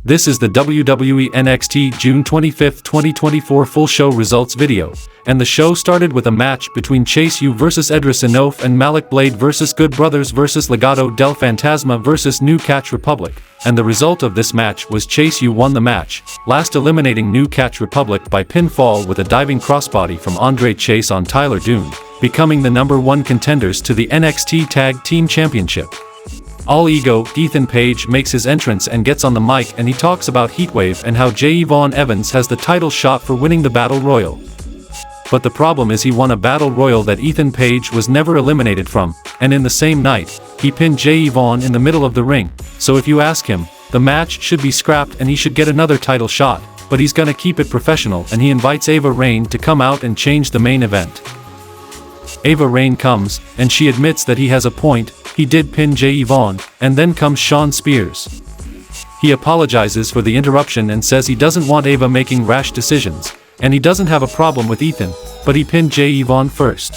This is the WWE NXT June 25, 2024 full show results video, and the show started with a match between Chase U vs Edris Enofe and Malik Blade vs Good Brothers vs Legado del Fantasma vs New Catch Republic, and the result of this match was Chase U won the match, last eliminating New Catch Republic by pinfall with a diving crossbody from Andre Chase on Tyler Dune, becoming the #1 contenders to the NXT Tag Team Championship. All Ego, Ethan Page makes his entrance and gets on the mic and he talks about Heatwave and how Javon Evans has the title shot for winning the Battle Royal. But the problem is he won a Battle Royal that Ethan Page was never eliminated from, and in the same night, he pinned Javon in the middle of the ring, so if you ask him, the match should be scrapped and he should get another title shot, but he's gonna keep it professional and he invites Ava Raine to come out and change the main event. Ava Raine comes, and she admits that he has a point, he did pin Javon, and then comes Shawn Spears. He apologizes for the interruption and says he doesn't want Ava making rash decisions, and he doesn't have a problem with Ethan, but he pinned Javon first.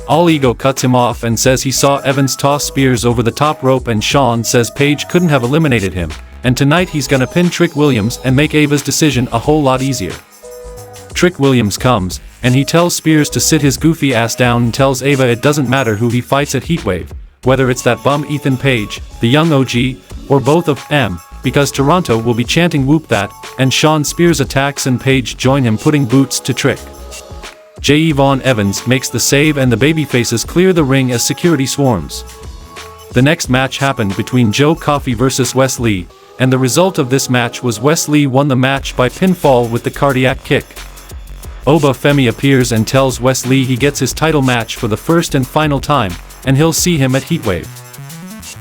All Ego cuts him off and says he saw Evans toss Spears over the top rope and Shawn says Page couldn't have eliminated him, and tonight he's gonna pin Trick Williams and make Ava's decision a whole lot easier. Trick Williams comes, and he tells Spears to sit his goofy ass down and tells Ava it doesn't matter who he fights at Heatwave, whether it's that bum Ethan Page, the young OG, or both of them, because Toronto will be chanting whoop that, and Shawn Spears attacks and Page join him putting boots to Trick. Javon Evans makes the save and the babyfaces clear the ring as security swarms. The next match happened between Joe Coffey vs Wes Lee, and the result of this match was Wes Lee won the match by pinfall with the cardiac kick. Oba Femi appears and tells Wes Lee he gets his title match for the first and final time, and he'll see him at Heatwave.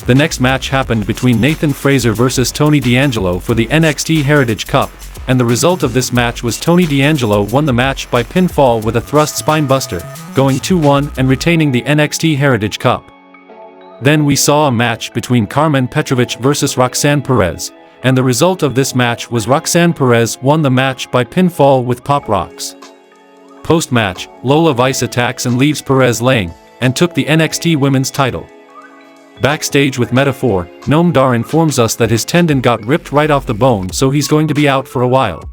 The next match happened between Nathan Frazer vs Tony D'Angelo for the NXT Heritage Cup, and the result of this match was Tony D'Angelo won the match by pinfall with a thrust spinebuster, going 2-1 and retaining the NXT Heritage Cup. Then we saw a match between Carmen Petrovic vs Roxanne Perez, and the result of this match was Roxanne Perez won the match by pinfall with pop rocks. Post-match, Lola Vice attacks and leaves Perez laying, and took the NXT Women's title. Backstage with Metaphor, Noam Dar informs us that his tendon got ripped right off the bone so he's going to be out for a while.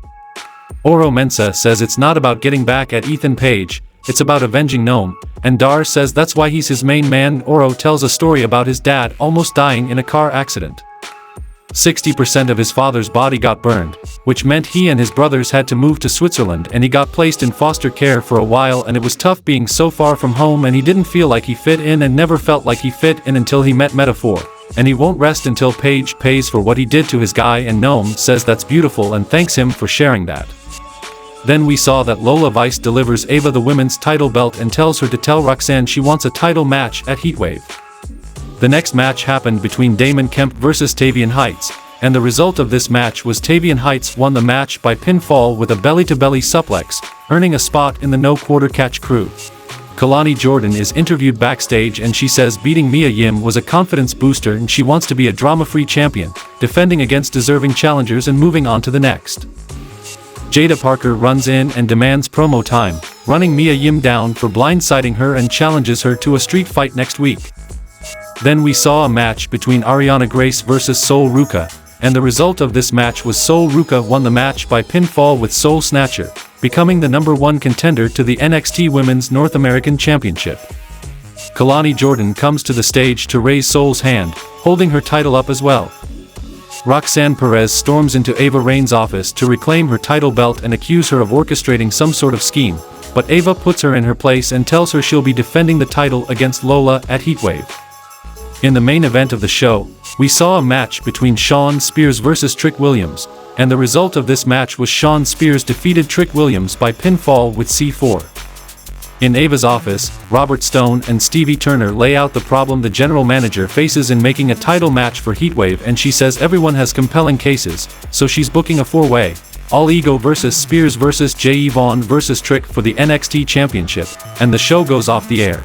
Oro Mensah says it's not about getting back at Ethan Page, it's about avenging Noam, and Dar says that's why he's his main man. Oro tells a story about his dad almost dying in a car accident. 60% of his father's body got burned, which meant he and his brothers had to move to Switzerland and he got placed in foster care for a while and it was tough being so far from home and he didn't feel like he fit in and never felt like he fit in until he met Metaphor, and he won't rest until Page pays for what he did to his guy and Noam says that's beautiful and thanks him for sharing that. Then we saw that Lola Vice delivers Ava the women's title belt and tells her to tell Roxanne she wants a title match at Heatwave. The next match happened between Damon Kemp vs Tavian Heights, and the result of this match was Tavian Heights won the match by pinfall with a belly-to-belly suplex, earning a spot in the No Quarter Catch crew. Kelani Jordan is interviewed backstage and she says beating Mia Yim was a confidence booster and she wants to be a drama-free champion, defending against deserving challengers and moving on to the next. Jada Parker runs in and demands promo time, running Mia Yim down for blindsiding her and challenges her to a street fight next week. Then we saw a match between Ariana Grace vs Soul Ruka, and the result of this match was Soul Ruka won the match by pinfall with Soul Snatcher, becoming the #1 contender to the NXT Women's North American Championship. Kelani Jordan comes to the stage to raise Soul's hand, holding her title up as well. Roxanne Perez storms into Ava Raine's office to reclaim her title belt and accuse her of orchestrating some sort of scheme, but Ava puts her in her place and tells her she'll be defending the title against Lola at Heatwave. In the main event of the show, we saw a match between Shawn Spears vs Trick Williams, and the result of this match was Shawn Spears defeated Trick Williams by pinfall with C4. In Ava's office, Robert Stone and Stevie Turner lay out the problem the general manager faces in making a title match for Heatwave and she says everyone has compelling cases, so she's booking a 4-way, All Ego vs Spears vs Javon vs Trick for the NXT Championship, and the show goes off the air.